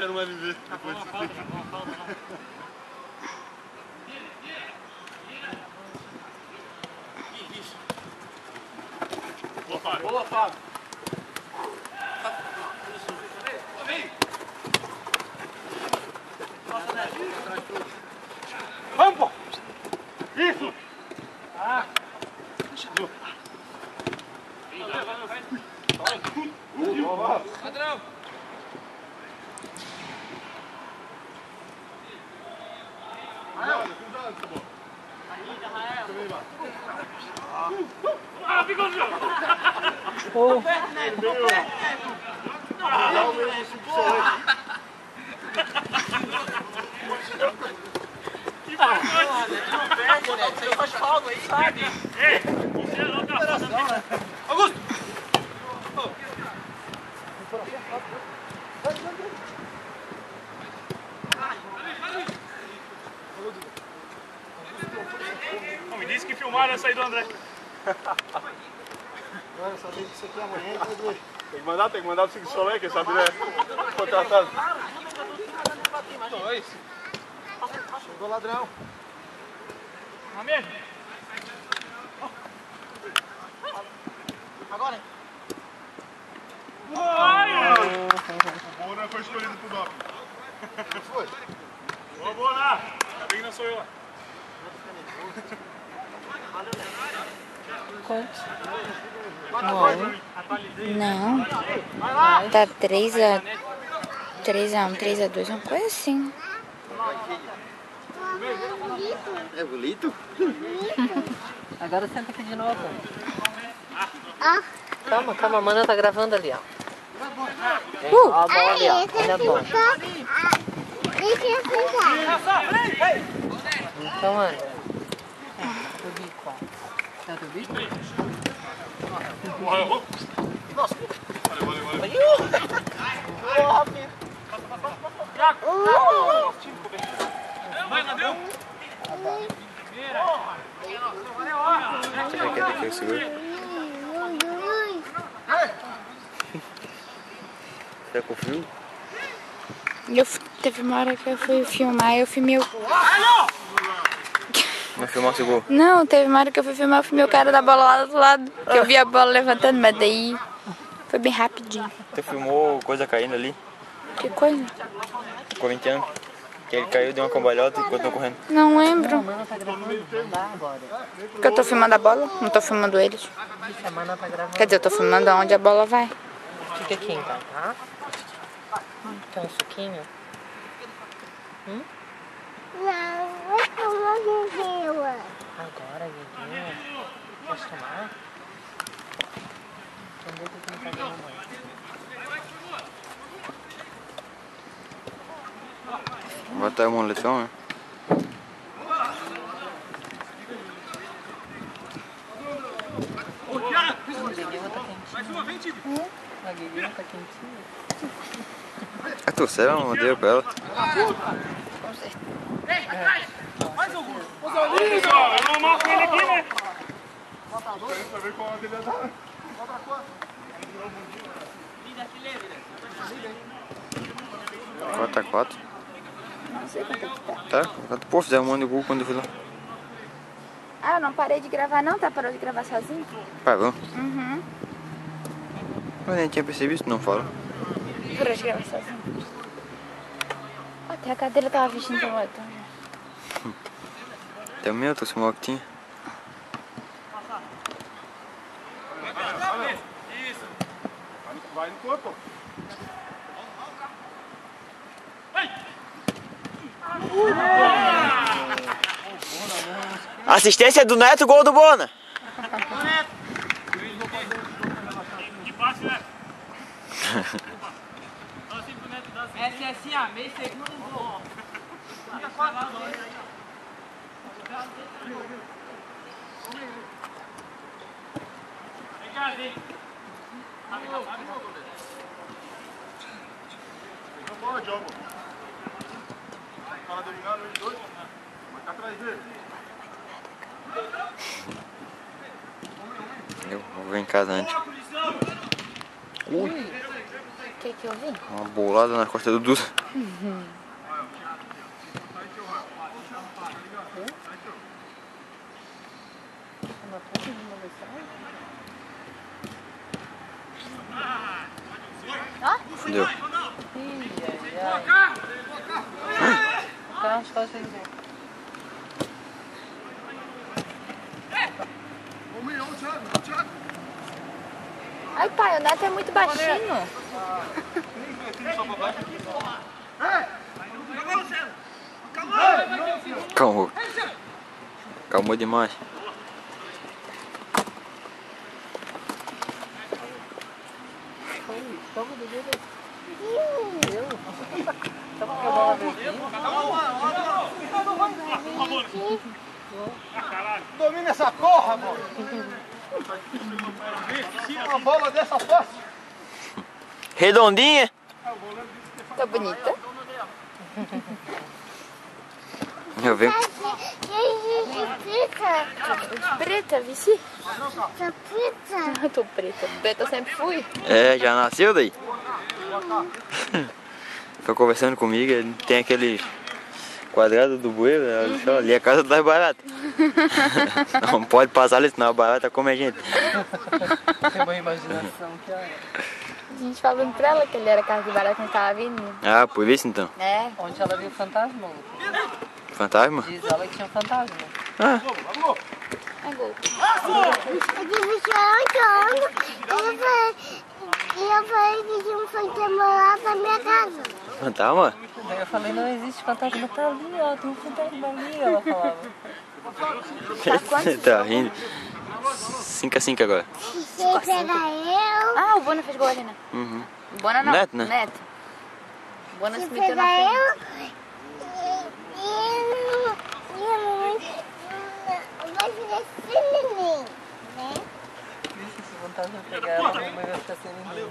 quero mais viver depois disso aqui. Boa, Fábio. Boa, Fábio. Vamos, pô! Isso! Ah! Padrão! Cuidado, Sabor. Ah, ficou no jogo! Oh! Que pacote! Não perde, né? Você faz falta aí, sabe? Ei, você não tá fazendo. Augusto! Não me disse que filmaram essa aí do André. Agora só tem que isso aqui amanhã e vai doer. Tem que mandar pro Cinco Solé, quem sabe, né? Contratado. Dois. Chegou o ladrão. Amém? Agora, hein? O Bona foi escolhido pro doping. Foi. Boa, Bona! Ainda bem que não sou eu lá. Quantos? Não. Tá 3-1, 3-2, uma coisa assim. É bonito? Agora senta aqui de novo. Ah. Calma, calma, a Mana tá gravando ali, ó. Ó a bola ali, ó. Olha a bola. Então anda. O bico, ó. Tá do bico? Nossa! Valeu. Vai, Nadeu! Você quer que eu segure? Você confio? Teve uma hora que eu fui filmar e eu filmei o... Não filmar o seguro? Não, teve uma hora que eu fui filmar, eu filmei o cara da bola lá do outro lado. Que eu vi a bola levantando, mas daí foi bem rapidinho. Você filmou coisa caindo ali? Que coisa? O corintiano? Que ele caiu, deu uma cambalhota e continuou correndo. Não lembro. A Mana tá gravando, não dá agora. Porque eu tô filmando a bola, não tô filmando eles. A Mana tá gravando. Quer dizer, eu tô filmando aonde a bola vai. Fica aqui então, tá? Quer um suquinho? Agora, Guiguinho? Quer tomar? Então deixa eu tentar ver a mamãe. Vai estar uma lição, né? A Guiguinha tá quentinha. A torcida não deu pra ela. Mais algum! Eu não marco ele aqui, né? Bota dois. Pra ver qual ele ia dar. Bota quanto? 4x4. Não sei quanto é que tá. Tá? Quando pô, fizer um monte de gol quando eu fui lá. Ah, eu não parei de gravar não, tá? Parou de gravar sozinho? Pagou. Uhum. Eu nem tinha percebido, não falo. Parou de gravar sozinho. Até a cadeira tava vestindo o outro. Até o meu, tô sem que tinha. Isso. Vai no corpo. Assistência do Neto, gol do Bona. Que passe, né? Essa é assim, ó, meio segundo gol. Vem cá, vem. Não pode, jogo. Fala dominado, eles dois. Vai cá atrás dele. Eu vou ver em casa antes. Ui. que eu vi? Uma bolada na costa do Duda. Deu. Ai, pai, o Neto é muito baixinho. Calmou. Calmou demais. Domina essa porra, mano. Uma bola dessa fácil. Redondinha. Tá bonita. Eu vi. Preta, Vici? Eu tô preta. Preta eu sempre fui. É, já nasceu daí? Ficou conversando comigo, ele tem aquele quadrado do bueiro, ali é a casa das baratas. Não pode passar ali, senão a barata come a gente. Tem uma imaginação que é. A gente falando pra ela que ele era casa de barata, não tava vindo. Ah, por isso então. É. Onde ela viu fantasma, Lucas? Fantasma? Diz ela que tinha um fantasma. Ah, É gol. Eu falei que tinha um fantasma lá na minha casa. fantasma? Daí eu falei, não existe fantasma, tá ali, ó, tem um fantasma ali, ela falava. Você tá rindo. 5-5 agora. Você pega eu. Ah, o Bona fez gol ali, né? Uhum. O Bona não. Neto, né? Neto. O Bona Você se meteu pega na frente. eu. E a mamãe vai virar sem neném, né? Se esse fantasma pegar ela, a mamãe vai ficar sem ninguém.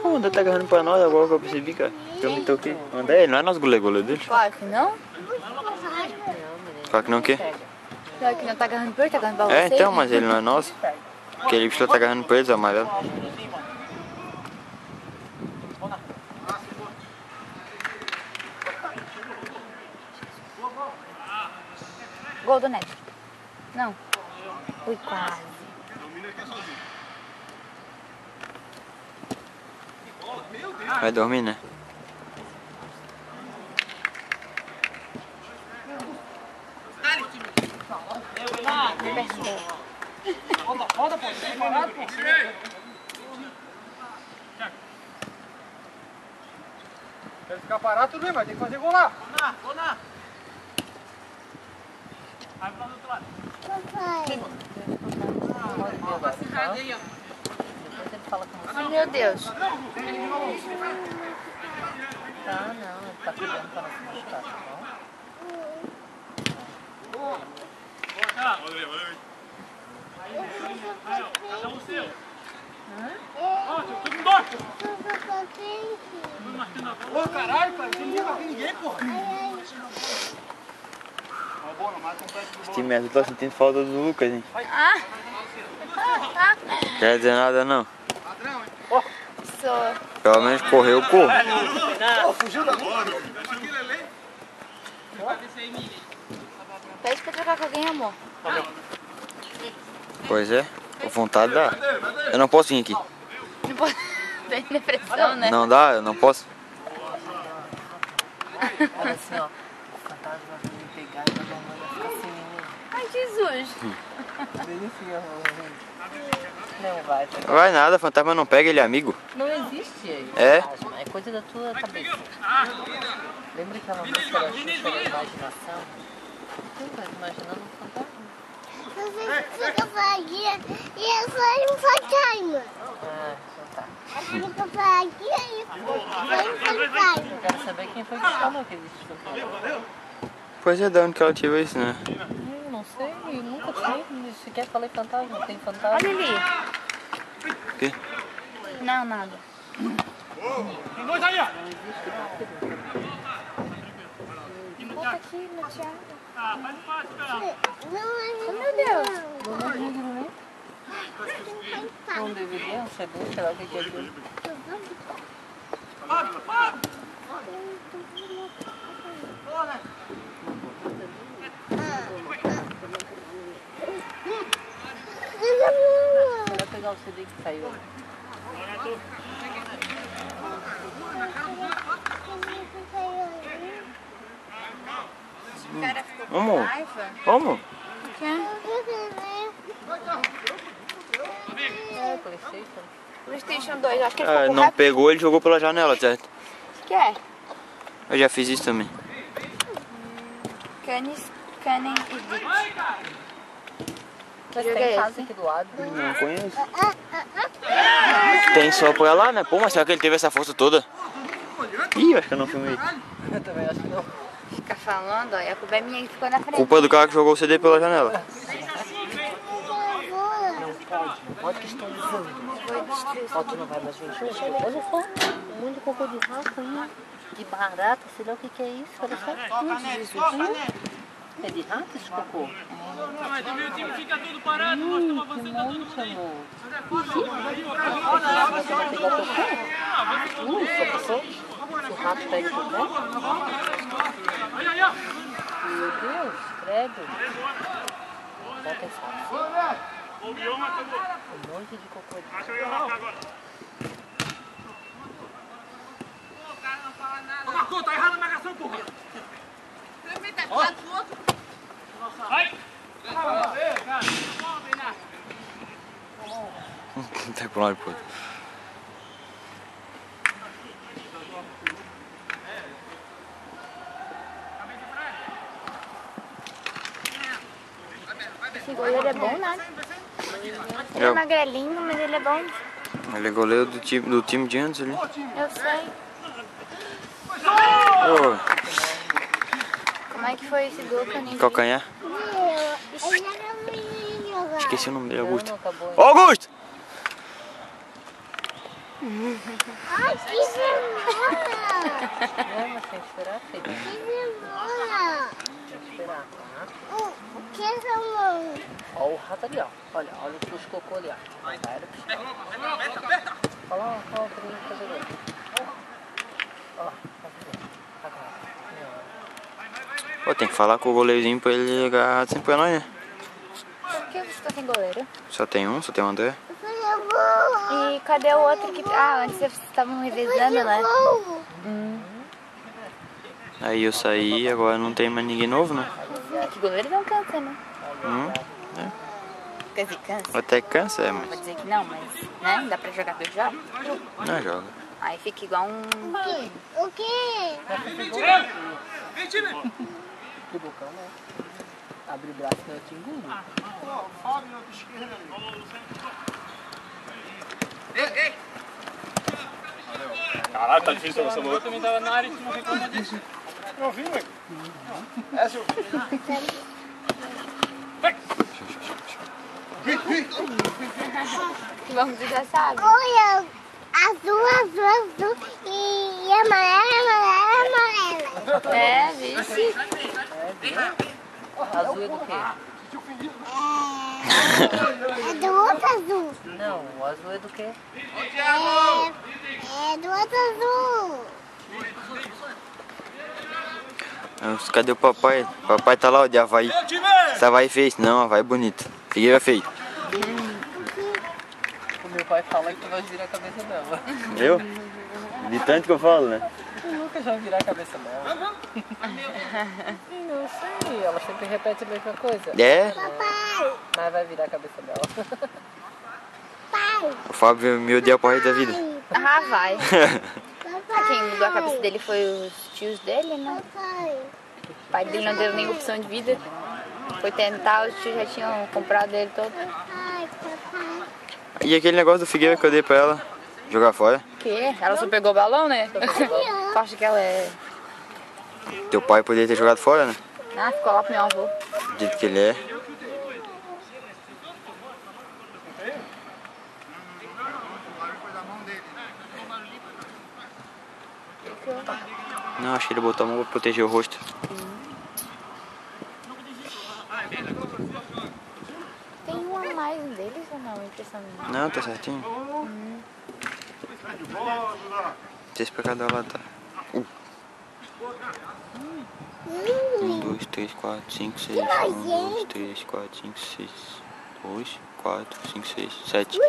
O André tá agarrando pra nós agora que eu percebi, cara. Eu me toquei. O André, ele não é nosso goleiro dele? Claro que não. Claro que não o quê? Claro que não tá agarrando por ele, tá agarrando pra É, você. então, mas ele não é nosso. Aquele bicho lá tá agarrando pra eles, amarelo. Gol do Neto. Não. Ui, quase. Vai dormir, né? Quer ficar parado, tudo bem, mas tem que fazer gol lá. Papai. Depois ele fala com você. Ai, meu Deus. Tá, não, ele tá cuidando pra não se machucar, tá bom? Ô, caralho, cara, você não ia bater ninguém, porra. Esse time azul tá sentindo falta do Lucas, hein? Ah. Quer dizer nada não. Sou. Pelo menos correu, corre. Fugiu da bola. Pede pra trocar com alguém, amor. Pois é, com vontade dá. Eu não posso vir aqui. Não pode. Tem depressão, né? Não dá, eu não posso. Olha assim, ó. O fantasma vai me pegar e a mamãe vai ficar sem ninguém. Ai, Jesus. Delícia, mamãe. Não vai. Vai nada, fantasma não pega, ele é amigo. Não existe É? fantasma, é coisa da tua cabeça. Lembra aquela música da Xuxa da imaginação? Tu tá imaginando um fantasma? Você fica fazia e eu sou um fantasma. Ah, então tá. Fica fazia e eu sou um fantasma. Quero saber quem foi que falou que existe fantasma. Pois é, de onde que ela tirou isso, né? Não sei, nunca tive. Sequer falei fantasma, tem fantasma. Olha ali. O quê? Não, nada. Tem dois aí, ó. Volta aqui, meu Thiago. Não é Oh, meu Deus. Um DVD, um CD, sei lá o que é aquilo. Vai pegar o CD que saiu. Vamos. Vamos. É, PlayStation. PlayStation 2, acho que ele ficou com Não raiva. pegou, ele jogou pela janela, certo? Que é? Eu já fiz isso também. Canis, Canem e Dick. Mas Jogo tem é casa esse? aqui do lado. Não conheço. Tem só pra lá, né? Pô, mas será que ele teve essa força toda? Ih, eu acho que eu não filmei. Eu também acho que não. Fica falando, ó, e a culpa é minha que ficou na frente. Culpa do cara que jogou o CD pela janela. Não pode que estão usando. Ó, tu não vai mais ver. Olha só, um monte de cocô de rato aí. De barata, sei lá o que é isso. Olha só. É de rato esse cocô? Mas o meu time fica todo parado, nós estamos avançando todo mundo. Você vai pegar teu pé? Só passou? Se o rato pega teu pé? Meu Deus, credo. Bota essa. Um monte de cocô de rato. Marcou, tá errado a marcação, porra. Vai! Tá com nós, pô. Esse goleiro é bom, né? Ele é magrelinho, mas ele é bom. Ele é goleiro do time de antes ali. Eu sei. Ô, Como é que foi esse gol que eu nem vi? calcanhar. Eu já não me jogar. Esqueci o nome dele, Augusto. Não, acabou. Ô, Augusto! Ai, que demora! Não, mas tem que esperar, filho. Que demora! Tem que esperar, tá? O que é essa mão? Ó o rato ali, ó. Olha os cocô ali, ó. Vai, olha lá, ó, o primeiro fazedor. Olha lá, Pô, tem que falar com o goleirinho pra ele ligar sempre pra nós, né? Por que você tá sem goleiro? Só tem o André. E cadê o outro que... Ah, antes vocês estavam revezando, né? Aí eu saí, agora não tem mais ninguém novo, né? É que goleiro não cansa, né? Quer dizer, cansa. Até que cansa, Vou mas dizer que não, mas, né? Dá pra jogar dois jogos. não joga. Aí fica igual um... O quê? Vem, time! Que bocão, né? Abre o braço e eu te engulo. Caralho, tá difícil essa bola. Eu também tava na área e tu não reclamou disso. Não vi, velho. Essa eu vi. Vai! Vamos, você já sabe. Olha, azul e amarelo. É, vixe. Azul é do quê? É do outro azul. Não, o azul é do quê? É do outro azul. Cadê o papai? Papai tá lá, ó, de Havaí. Esse Havaí fez? Não, Havaí bonito. Figueira feio. O meu pai fala que tu vai virar a cabeça dela. Eu? De tanto que eu falo, né? Tu nunca já virar a cabeça dela. Não sei, ela sempre repete a mesma coisa. É? Papai, Mas vai virar a cabeça dela. pai, O Fábio me odeia pro resto da vida. Ah, vai. papai. Quem mudou a cabeça dele foi os tios dele, né? Papai, O pai dele não deu nenhuma opção de vida. Foi tentar, os tios já tinham comprado ele todo. papai. E aquele negócio do Figueira que eu dei pra ela? Jogar fora? O quê? Ela só pegou o balão, né? Tu acha que ela é... Teu pai poderia ter jogado fora, né? Ah, ficou lá pro meu avô. Do jeito que ele é. Não, acho que ele botou a mão pra proteger o rosto. Tem um a mais mais um deles ou não? Impressão minha. Não, tá certinho. 6 pra cada lado, tá? 1, 2, 3, 4, 5, 6. 1, 2, 3, 4, 5, 6. 2, 4, 5, 6, 7.